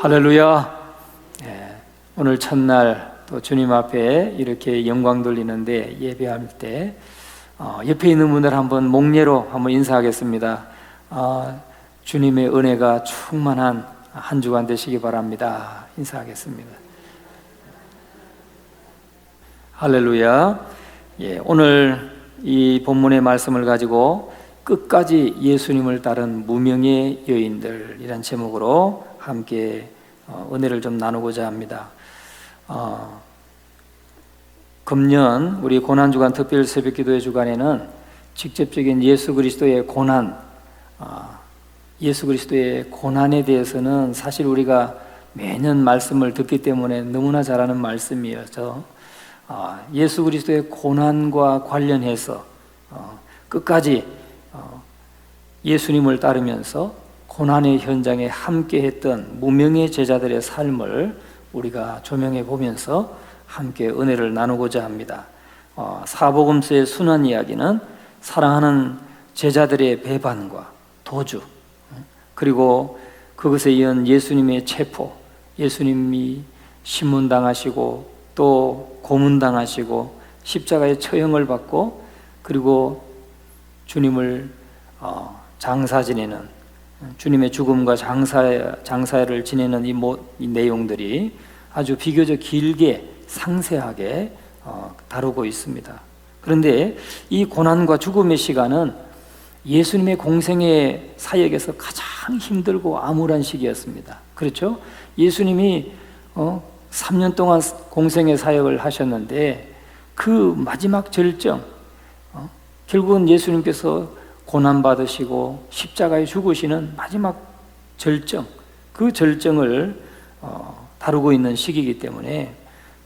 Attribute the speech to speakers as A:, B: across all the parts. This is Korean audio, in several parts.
A: 할렐루야. 오늘 첫날 또 주님 앞에 이렇게 영광 돌리는데 예배할 때 옆에 있는 분들 한번 목례로 한번 인사하겠습니다. 주님의 은혜가 충만한 한 주간 되시기 바랍니다. 인사하겠습니다. 할렐루야. 오늘 이 본문의 말씀을 가지고 끝까지 예수님을 따른 무명의 여인들이란 제목으로 함께 은혜를 좀 나누고자 합니다. 금년 우리 고난주간 특별 새벽기도회 주간에는 직접적인 예수 그리스도의 고난, 예수 그리스도의 고난에 대해서는 사실 우리가 매년 말씀을 듣기 때문에 너무나 잘 아는 말씀이어서 예수 그리스도의 고난과 관련해서 끝까지 예수님을 따르면서 고난의 현장에 함께했던 무명의 제자들의 삶을 우리가 조명해 보면서 함께 은혜를 나누고자 합니다. 사복음서의 순환 이야기는 사랑하는 제자들의 배반과 도주, 그리고 그것에 이은 예수님의 체포, 예수님이 신문당하시고 또 고문당하시고 십자가의 처형을 받고 그리고 주님을 장사 지내는, 주님의 죽음과 장사를 지내는 이 내용들이 아주 비교적 길게 상세하게 다루고 있습니다. 그런데 이 고난과 죽음의 시간은 예수님의 공생의 사역에서 가장 힘들고 암울한 시기였습니다. 그렇죠? 예수님이 3년 동안 공생의 사역을 하셨는데 그 마지막 절정, 결국은 예수님께서 고난받으시고 십자가에 죽으시는 마지막 절정, 그 절정을 다루고 있는 시기이기 때문에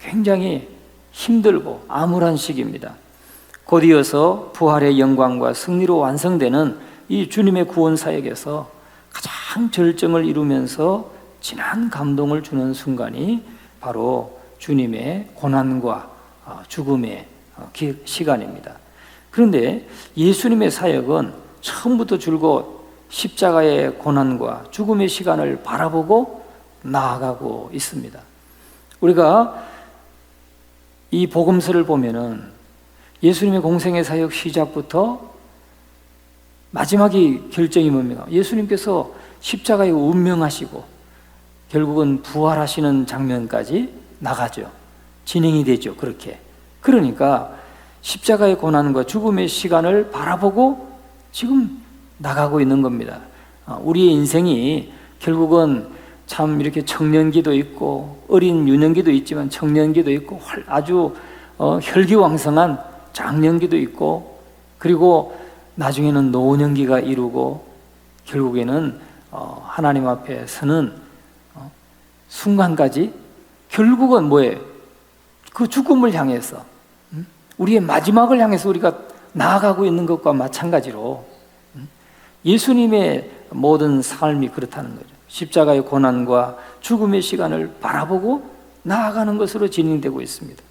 A: 굉장히 힘들고 암울한 시기입니다. 곧 이어서 부활의 영광과 승리로 완성되는 이 주님의 구원 사역에서 가장 절정을 이루면서 진한 감동을 주는 순간이 바로 주님의 고난과 죽음의 시간입니다. 그런데 예수님의 사역은 처음부터 줄곧 십자가의 고난과 죽음의 시간을 바라보고 나아가고 있습니다. 우리가 이 복음서를 보면은 예수님의 공생의 사역 시작부터 마지막이 결정이 뭡니까? 예수님께서 십자가에 운명하시고 결국은 부활하시는 장면까지 나가죠. 진행이 되죠. 그렇게. 그러니까 십자가의 고난과 죽음의 시간을 바라보고 지금 나가고 있는 겁니다. 우리의 인생이 결국은 참 이렇게 청년기도 있고 어린 유년기도 있지만 청년기도 있고 아주 혈기왕성한 장년기도 있고 그리고 나중에는 노년기가 이루고 결국에는 하나님 앞에 서는 순간까지 결국은 뭐예요? 그 죽음을 향해서 우리의 마지막을 향해서 우리가 나아가고 있는 것과 마찬가지로 예수님의 모든 삶이 그렇다는 거죠. 십자가의 고난과 죽음의 시간을 바라보고 나아가는 것으로 진행되고 있습니다.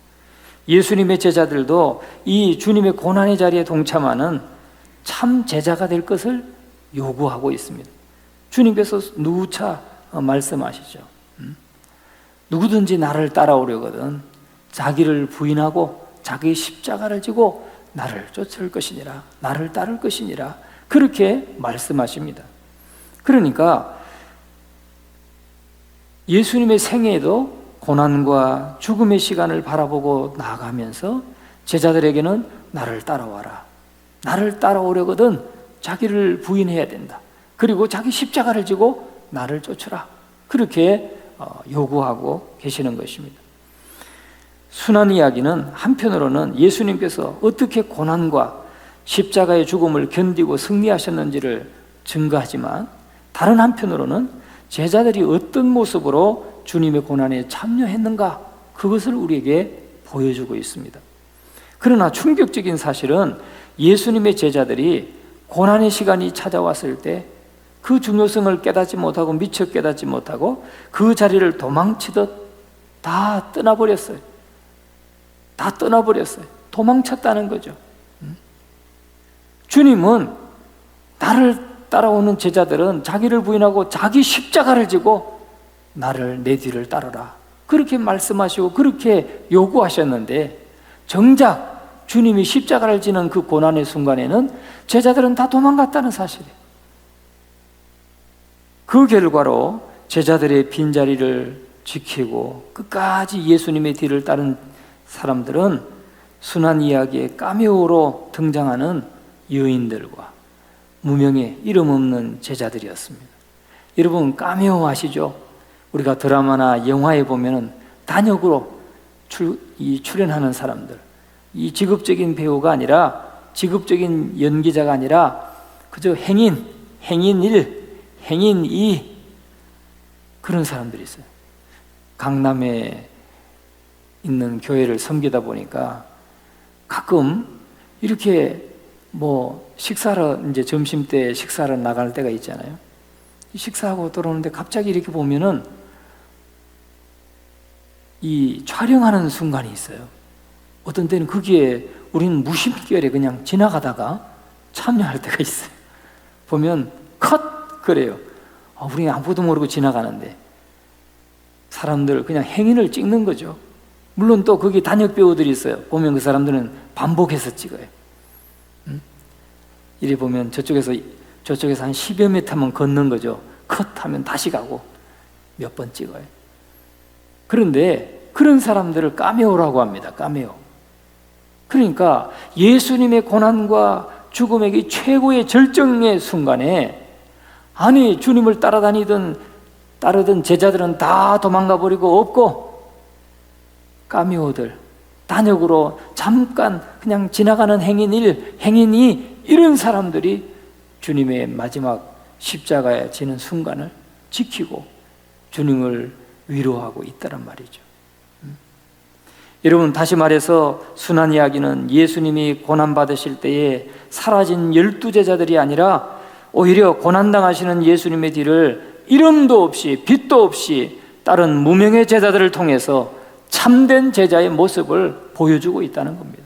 A: 예수님의 제자들도 이 주님의 고난의 자리에 동참하는 참 제자가 될 것을 요구하고 있습니다. 주님께서 누차 말씀하시죠. 누구든지 나를 따라오려거든 자기를 부인하고 자기의 십자가를 지고 나를 쫓을 것이니라, 나를 따를 것이니라, 그렇게 말씀하십니다. 그러니까 예수님의 생애에도 고난과 죽음의 시간을 바라보고 나아가면서 제자들에게는 나를 따라와라, 나를 따라오려거든 자기를 부인해야 된다, 그리고 자기 십자가를 지고 나를 쫓으라, 그렇게 요구하고 계시는 것입니다. 순환 이야기는 한편으로는 예수님께서 어떻게 고난과 십자가의 죽음을 견디고 승리하셨는지를 증거하지만 다른 한편으로는 제자들이 어떤 모습으로 주님의 고난에 참여했는가, 그것을 우리에게 보여주고 있습니다. 그러나 충격적인 사실은 예수님의 제자들이 고난의 시간이 찾아왔을 때 그 중요성을 깨닫지 못하고 미처 깨닫지 못하고 그 자리를 도망치듯 다 떠나버렸어요. 다 떠나버렸어요. 도망쳤다는 거죠. 주님은 나를 따라오는 제자들은 자기를 부인하고 자기 십자가를 지고 나를 내 뒤를 따르라. 그렇게 말씀하시고 그렇게 요구하셨는데 정작 주님이 십자가를 지는 그 고난의 순간에는 제자들은 다 도망갔다는 사실이에요. 그 결과로 제자들의 빈자리를 지키고 끝까지 예수님의 뒤를 따른 사람들은 순환 이야기의 카메오로 등장하는 여인들과 무명의 이름 없는 제자들이었습니다. 여러분 카메오 아시죠? 우리가 드라마나 영화에 보면은 단역으로 출연하는 사람들, 이 직업적인 배우가 아니라 직업적인 연기자가 아니라 그저 행인 1, 행인 2 그런 사람들이 있어요. 강남에 있는 교회를 섬기다 보니까 가끔 이렇게 식사를 이제 점심 때 식사를 나갈 때가 있잖아요. 식사하고 들어오는데 갑자기 이렇게 보면은 이 촬영하는 순간이 있어요. 어떤 때는 거기에 우리는 무심결에 그냥 지나가다가 참여할 때가 있어요. 보면 컷 그래요. 우리 아무도 모르고 지나가는데 사람들 그냥 행인을 찍는 거죠. 물론 또 거기 단역 배우들이 있어요. 보면 그 사람들은 반복해서 찍어요. 이래 보면 저쪽에서 한 10여 미터만 걷는 거죠. 컷하면 다시 가고 몇 번 찍어요. 그런데 그런 사람들을 카메오라고 합니다. 카메오. 그러니까 예수님의 고난과 죽음의 최고의 절정의 순간에 아니 주님을 따르던 제자들은 다 도망가 버리고 없고 카메오들 단역으로 잠깐 그냥 지나가는 행인 1, 행인 2 이런 사람들이 주님의 마지막 십자가에 지는 순간을 지키고 주님을 위로하고 있다란 말이죠. 여러분 다시 말해서 순환 이야기는 예수님이 고난받으실 때에 사라진 12제자들이 아니라 오히려 고난당하시는 예수님의 뒤를 이름도 없이 빛도 없이 따른 무명의 제자들을 통해서 참된 제자의 모습을 보여주고 있다는 겁니다.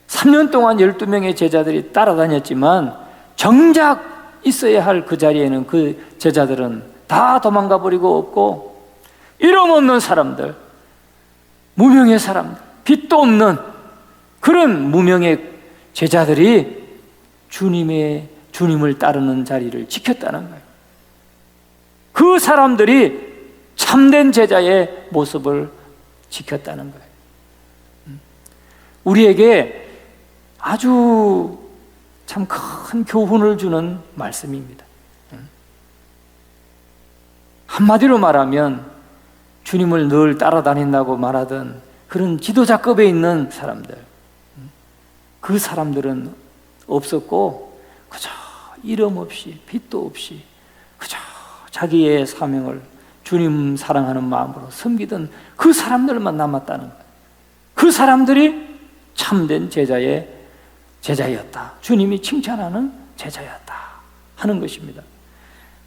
A: 3년 동안 12명의 제자들이 따라다녔지만 정작 있어야 할 그 자리에는 그 제자들은 다 도망가 버리고 없고 이름 없는 사람들, 무명의 사람들, 빛도 없는 그런 무명의 제자들이 주님을 따르는 자리를 지켰다는 거예요. 그 사람들이 참된 제자의 모습을 지켰다는 거예요. 우리에게 아주 참 큰 교훈을 주는 말씀입니다. 한마디로 말하면 주님을 늘 따라다닌다고 말하던 그런 지도자급에 있는 사람들, 그 사람들은 없었고 그저 이름 없이 빛도 없이 그저 자기의 사명을 주님 사랑하는 마음으로 섬기던 그 사람들만 남았다는 거예요. 그 사람들이 참된 제자였다. 주님이 칭찬하는 제자였다 하는 것입니다.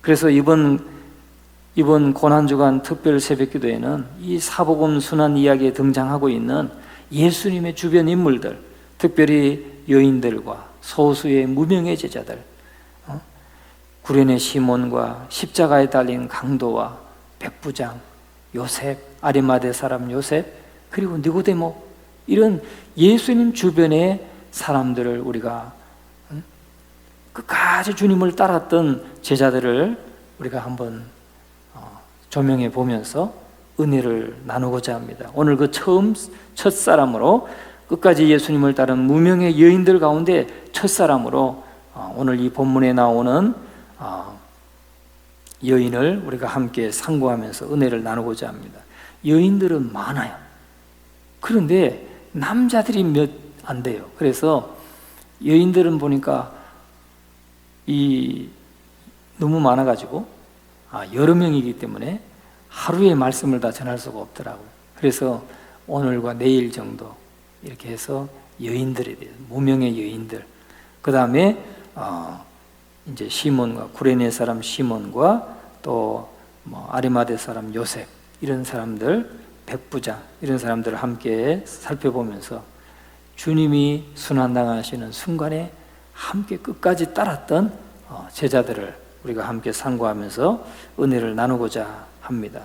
A: 그래서 이번 고난주간 특별 새벽기도에는 이 사복음 순환 이야기에 등장하고 있는 예수님의 주변 인물들, 특별히 여인들과 소수의 무명의 제자들, 구레네 시몬과 십자가에 달린 강도와 백부장, 요셉, 아리마대 사람 요셉, 그리고 니고데모, 이런 예수님 주변의 사람들을 우리가 끝까지 주님을 따랐던 제자들을 우리가 한번 조명해 보면서 은혜를 나누고자 합니다. 오늘 그 첫 사람으로 끝까지 예수님을 따른 무명의 여인들 가운데 첫 사람으로 오늘 이 본문에 나오는 여인을 우리가 함께 상고하면서 은혜를 나누고자 합니다. 여인들은 많아요. 그런데 남자들이 몇 안 돼요. 그래서 여인들은 보니까 너무 많아가지고 여러 명이기 때문에 하루에 말씀을 다 전할 수가 없더라고요. 그래서 오늘과 내일 정도 이렇게 해서 여인들에 대해서 무명의 여인들, 그 다음에 이제 시몬과 구레네 사람 시몬과 또 아리마대 사람 요셉, 이런 사람들, 백부장, 이런 사람들을 함께 살펴보면서 주님이 순환당하시는 순간에 함께 끝까지 따랐던 제자들을 우리가 함께 상고하면서 은혜를 나누고자 합니다.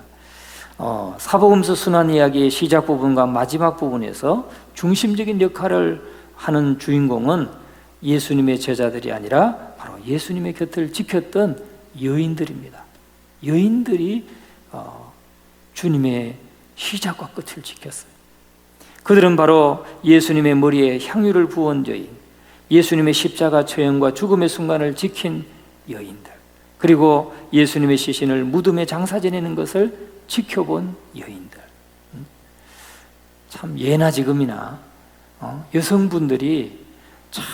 A: 사복음서 순환 이야기의 시작 부분과 마지막 부분에서 중심적인 역할을 하는 주인공은 예수님의 제자들이 아니라 바로 예수님의 곁을 지켰던 여인들입니다. 여인들이 주님의 시작과 끝을 지켰어요. 그들은 바로 예수님의 머리에 향유를 부은 여인, 예수님의 십자가 처형과 죽음의 순간을 지킨 여인들, 그리고 예수님의 시신을 무덤에 장사 지내는 것을 지켜본 여인들. 참 예나 지금이나 여성분들이 참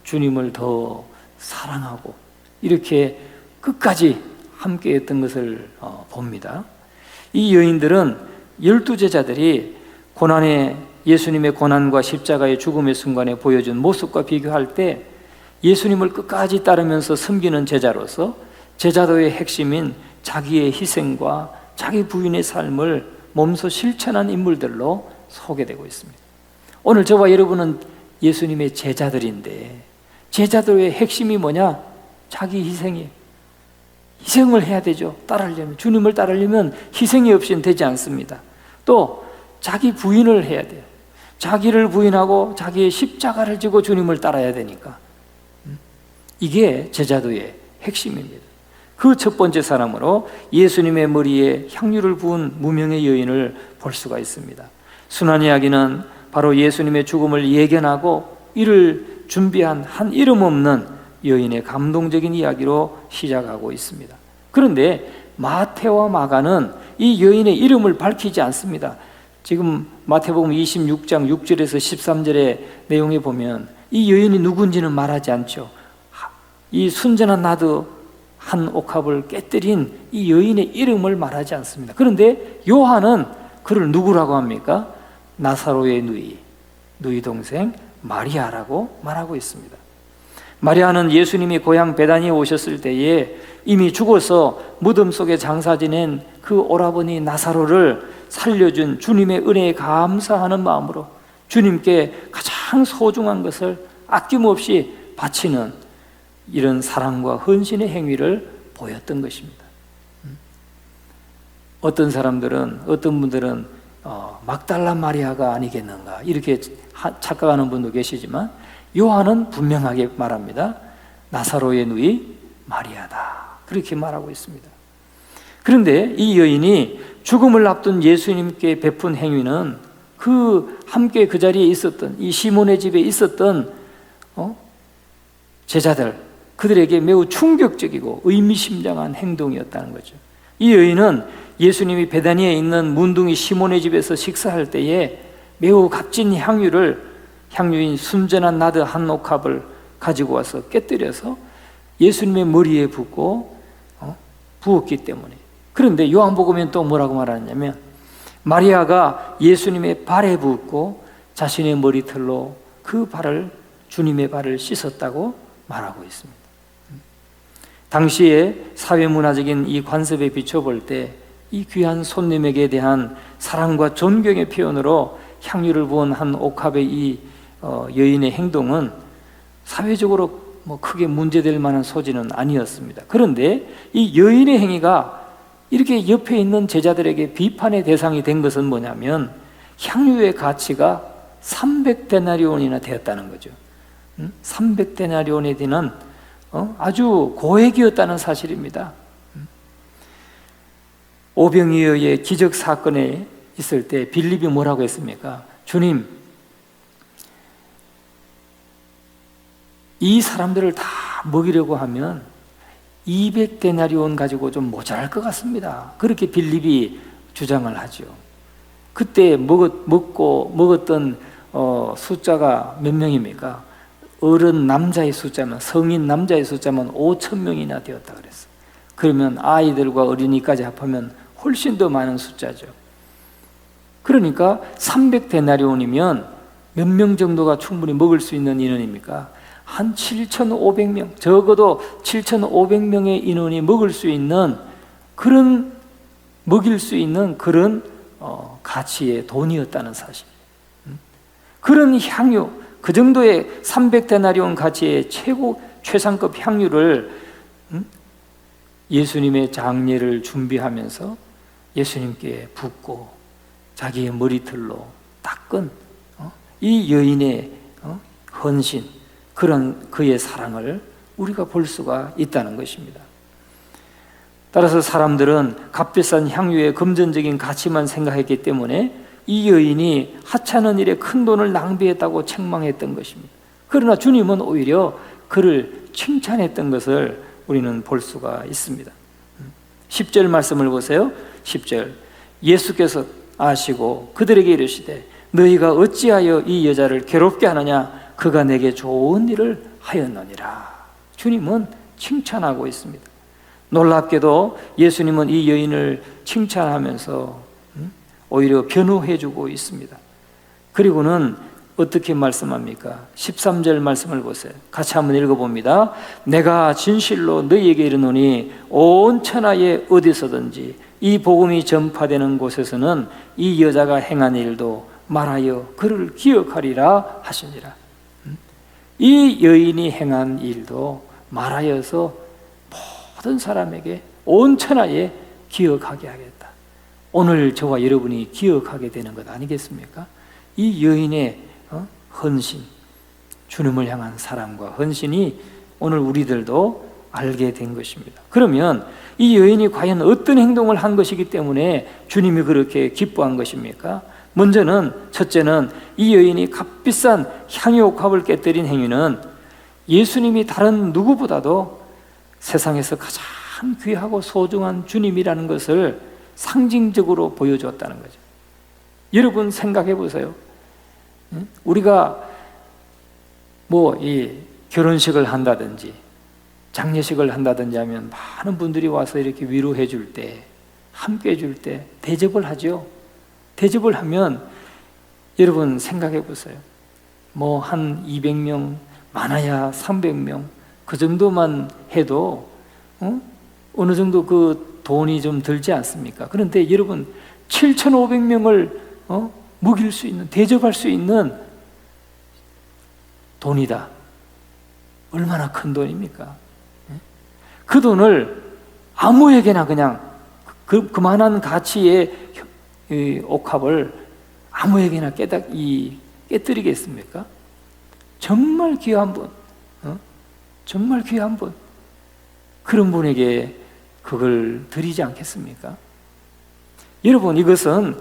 A: 주님을 더 사랑하고 이렇게 끝까지 함께했던 것을 봅니다. 이 여인들은 12제자들이 예수님의 고난과 십자가의 죽음의 순간에 보여준 모습과 비교할 때 예수님을 끝까지 따르면서 섬기는 제자로서 제자도의 핵심인 자기의 희생과 자기 부인의 삶을 몸소 실천한 인물들로 소개되고 있습니다. 오늘 저와 여러분은 예수님의 제자들인데 제자도의 핵심이 뭐냐? 자기 희생이에요. 희생을 해야 되죠. 따르려면, 주님을 따르려면 희생이 없이는 되지 않습니다. 또 자기 부인을 해야 돼요. 자기를 부인하고 자기의 십자가를 지고 주님을 따라야 되니까. 이게 제자도의 핵심입니다. 그 첫 번째 사람으로 예수님의 머리에 향유를 부은 무명의 여인을 볼 수가 있습니다. 순환 이야기는 바로 예수님의 죽음을 예견하고 이를 준비한 한 이름 없는 여인의 감동적인 이야기로 시작하고 있습니다. 그런데 마태와 마가는 이 여인의 이름을 밝히지 않습니다. 지금 마태복음 26장 6절에서 13절의 내용에 보면 이 여인이 누군지는 말하지 않죠. 이 순전한 나드 한 옥합을 깨뜨린 이 여인의 이름을 말하지 않습니다. 그런데 요한은 그를 누구라고 합니까? 나사로의 누이 동생 마리아라고 말하고 있습니다. 마리아는 예수님이 고향 베다니에 오셨을 때에 이미 죽어서 무덤 속에 장사 지낸 그 오라버니 나사로를 살려준 주님의 은혜에 감사하는 마음으로 주님께 가장 소중한 것을 아낌없이 바치는 이런 사랑과 헌신의 행위를 보였던 것입니다. 어떤 분들은 막달라 마리아가 아니겠는가 이렇게 착각하는 분도 계시지만 요한은 분명하게 말합니다. 나사로의 누이 마리아다 그렇게 말하고 있습니다. 그런데 이 여인이 죽음을 앞둔 예수님께 베푼 행위는 함께 그 자리에 있었던 이 시몬의 집에 있었던 제자들 그들에게 매우 충격적이고 의미심장한 행동이었다는 거죠. 이 여인은 예수님이 베다니에 있는 문둥이 시몬의 집에서 식사할 때에 매우 값진 향유인 순전한 나드 한 옥합을 가지고 와서 깨뜨려서 예수님의 머리에 붓고 부었기 때문에. 그런데 요한복음엔 또 뭐라고 말하냐면 마리아가 예수님의 발에 붓고 자신의 머리털로 주님의 발을 씻었다고 말하고 있습니다. 당시에 사회문화적인 이 관습에 비춰볼 때 이 귀한 손님에게 대한 사랑과 존경의 표현으로 향유를 부은 한 옥합의 이 여인의 행동은 사회적으로 크게 문제될 만한 소지는 아니었습니다. 그런데 이 여인의 행위가 이렇게 옆에 있는 제자들에게 비판의 대상이 된 것은 뭐냐면 향유의 가치가 300데나리온이나 되었다는 거죠. 300데나리온에 되는 아주 고액이었다는 사실입니다. 오병이어의 기적 사건에 있을 때 빌립이 뭐라고 했습니까? 주님, 이 사람들을 다 먹이려고 하면 200데나리온 가지고 좀 모자랄 것 같습니다. 그렇게 빌립이 주장을 하죠. 그때 먹었던 숫자가 몇 명입니까? 어른 남자의 숫자만, 성인 남자의 숫자만 5,000명이나 되었다 그랬어요. 그러면 아이들과 어린이까지 합하면 훨씬 더 많은 숫자죠. 그러니까 300데나리온이면 몇 명 정도가 충분히 먹을 수 있는 인원입니까? 한 7,500명, 적어도 7,500명의 인원이 먹일 수 있는 그런 가치의 돈이었다는 사실. 그런 향유, 그 정도의 300데나리온 가치의 최상급 향유를 예수님의 장례를 준비하면서 예수님께 붓고 자기의 머리털로 닦은 이 여인의 헌신, 그런 그의 사랑을 우리가 볼 수가 있다는 것입니다. 따라서 사람들은 값비싼 향유의 금전적인 가치만 생각했기 때문에 이 여인이 하찮은 일에 큰 돈을 낭비했다고 책망했던 것입니다. 그러나 주님은 오히려 그를 칭찬했던 것을 우리는 볼 수가 있습니다. 10절 말씀을 보세요. 10절, 예수께서 아시고 그들에게 이르시되 너희가 어찌하여 이 여자를 괴롭게 하느냐? 그가 내게 좋은 일을 하였느니라. 주님은 칭찬하고 있습니다. 놀랍게도 예수님은 이 여인을 칭찬하면서 오히려 변호해주고 있습니다. 그리고는 어떻게 말씀합니까? 13절 말씀을 보세요. 같이 한번 읽어봅니다. 내가 진실로 너희에게 이르노니 온 천하에 어디서든지 이 복음이 전파되는 곳에서는 이 여자가 행한 일도 말하여 그를 기억하리라 하시니라. 이 여인이 행한 일도 말하여서 모든 사람에게 온 천하에 기억하게 하겠다. 오늘 저와 여러분이 기억하게 되는 것 아니겠습니까? 이 여인의 헌신, 주님을 향한 사랑과 헌신이 오늘 우리들도 알게 된 것입니다. 그러면 이 여인이 과연 어떤 행동을 한 것이기 때문에 주님이 그렇게 기뻐한 것입니까? 먼저는, 첫째는 이 여인이 값비싼 향유옥합을 깨뜨린 행위는 예수님이 다른 누구보다도 세상에서 가장 귀하고 소중한 주님이라는 것을 상징적으로 보여주었다는 거죠. 여러분 생각해 보세요. 우리가 이 결혼식을 한다든지 장례식을 한다든지 하면 많은 분들이 와서 이렇게 위로해 줄 때, 함께 해줄 때 대접을 하죠. 대접을 하면 여러분 생각해 보세요. 한 200명, 많아야 300명 그 정도만 해도 어느 정도 그 돈이 좀 들지 않습니까? 그런데 여러분 7,500명을 먹일 수 있는, 대접할 수 있는 돈이다. 얼마나 큰 돈입니까? 그 돈을 아무에게나 그냥 그만한 가치의 옥합을 아무에게나 깨뜨리겠습니까? 정말 귀한 분, 정말 귀한 분, 그런 분에게 그걸 드리지 않겠습니까? 여러분, 이것은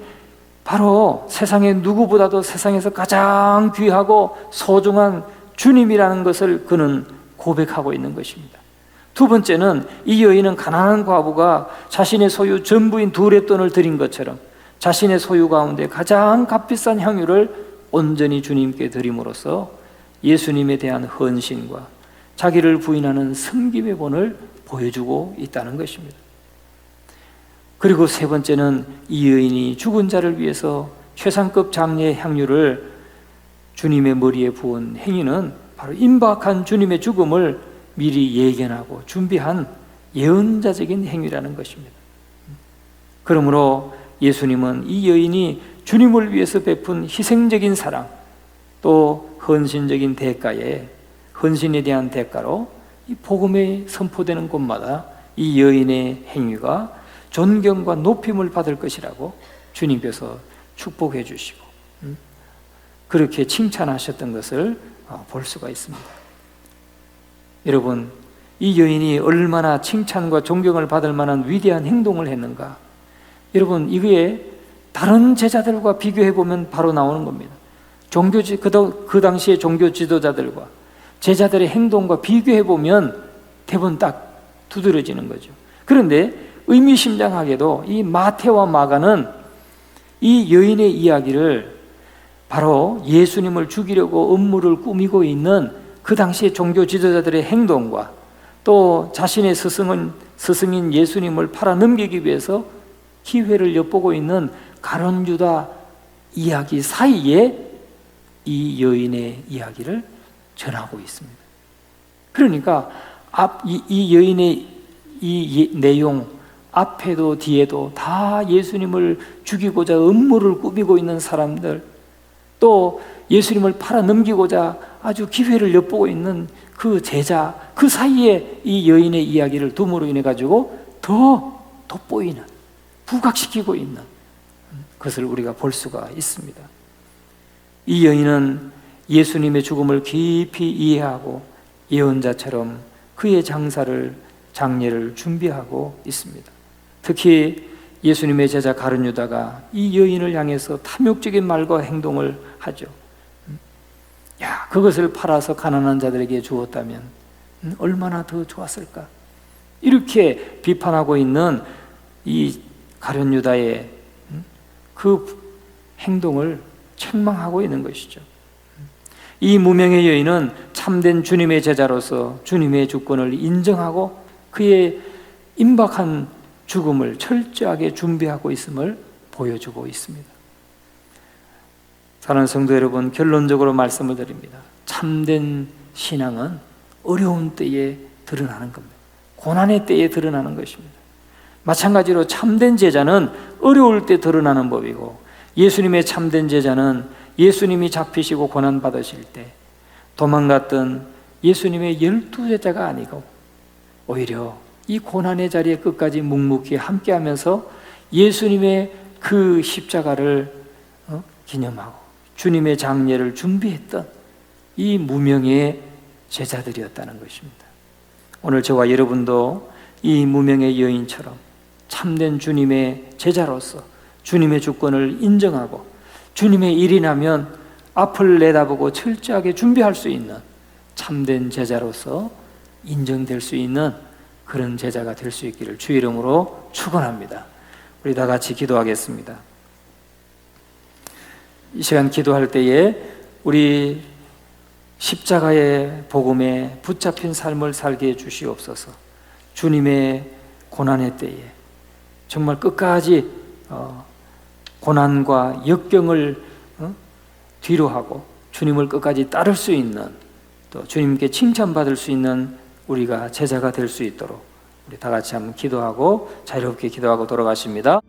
A: 바로 세상의 누구보다도 세상에서 가장 귀하고 소중한 주님이라는 것을 그는 고백하고 있는 것입니다. 두 번째는 이 여인은 가난한 과부가 자신의 소유 전부인 2렙돈을 드린 것처럼 자신의 소유 가운데 가장 값비싼 향유를 온전히 주님께 드림으로써 예수님에 대한 헌신과 자기를 부인하는 섬김의 본을 보여주고 있다는 것입니다. 그리고 세 번째는 이 여인이 죽은 자를 위해서 최상급 장례의 향유를 주님의 머리에 부은 행위는 바로 임박한 주님의 죽음을 미리 예견하고 준비한 예언자적인 행위라는 것입니다. 그러므로 예수님은 이 여인이 주님을 위해서 베푼 희생적인 사랑, 또 헌신적인 대가에, 헌신에 대한 대가로 이 복음이 선포되는 곳마다 이 여인의 행위가 존경과 높임을 받을 것이라고 주님께서 축복해 주시고 그렇게 칭찬하셨던 것을 볼 수가 있습니다. 여러분, 이 여인이 얼마나 칭찬과 존경을 받을 만한 위대한 행동을 했는가? 여러분, 이게 다른 제자들과 비교해 보면 바로 나오는 겁니다. 그 당시의 종교 지도자들과 제자들의 행동과 비교해 보면 대부분 딱 두드러지는 거죠. 그런데 의미심장하게도 이 마태와 마가는 이 여인의 이야기를 바로 예수님을 죽이려고 음모를 꾸미고 있는 그 당시의 종교 지도자들의 행동과 또 자신의 스승인 예수님을 팔아넘기기 위해서 기회를 엿보고 있는 가룟 유다 이야기 사이에 이 여인의 이야기를 전하고 있습니다. 그러니까 이 여인의 이 내용 앞에도 뒤에도 다 예수님을 죽이고자 음모를 꾸미고 있는 사람들, 또 예수님을 팔아넘기고자 아주 기회를 엿보고 있는 그 제자, 그 사이에 이 여인의 이야기를 둠으로 인해 가지고 더 돋보이는, 부각시키고 있는 것을 우리가 볼 수가 있습니다. 이 여인은 예수님의 죽음을 깊이 이해하고 예언자처럼 그의 장례를 준비하고 있습니다. 특히 예수님의 제자 가룟 유다가 이 여인을 향해서 탐욕적인 말과 행동을 하죠. 야, 그것을 팔아서 가난한 자들에게 주었다면 얼마나 더 좋았을까? 이렇게 비판하고 있는 이 가룟 유다의 그 행동을 책망하고 있는 것이죠. 이 무명의 여인은 참된 주님의 제자로서 주님의 주권을 인정하고 그의 임박한 죽음을 철저하게 준비하고 있음을 보여주고 있습니다. 사랑하는 성도 여러분, 결론적으로 말씀을 드립니다. 참된 신앙은 어려운 때에 드러나는 겁니다. 고난의 때에 드러나는 것입니다. 마찬가지로 참된 제자는 어려울 때 드러나는 법이고, 예수님의 참된 제자는 예수님이 잡히시고 고난받으실 때 도망갔던 예수님의 12제자가 아니고 오히려 이 고난의 자리에 끝까지 묵묵히 함께하면서 예수님의 그 십자가를 기념하고 주님의 장례를 준비했던 이 무명의 제자들이었다는 것입니다. 오늘 저와 여러분도 이 무명의 여인처럼 참된 주님의 제자로서 주님의 주권을 인정하고 주님의 일이 나면 앞을 내다보고 철저하게 준비할 수 있는 참된 제자로서 인정될 수 있는 그런 제자가 될 수 있기를 주의 이름으로 축원합니다. 우리 다 같이 기도하겠습니다. 이 시간 기도할 때에 우리 십자가의 복음에 붙잡힌 삶을 살게 해 주시옵소서. 주님의 고난의 때에 정말 끝까지 고난과 역경을 뒤로 하고 주님을 끝까지 따를 수 있는, 또 주님께 칭찬받을 수 있는 우리가 제자가 될 수 있도록 우리 다 같이 한번 기도하고 자유롭게 기도하고 돌아가십니다.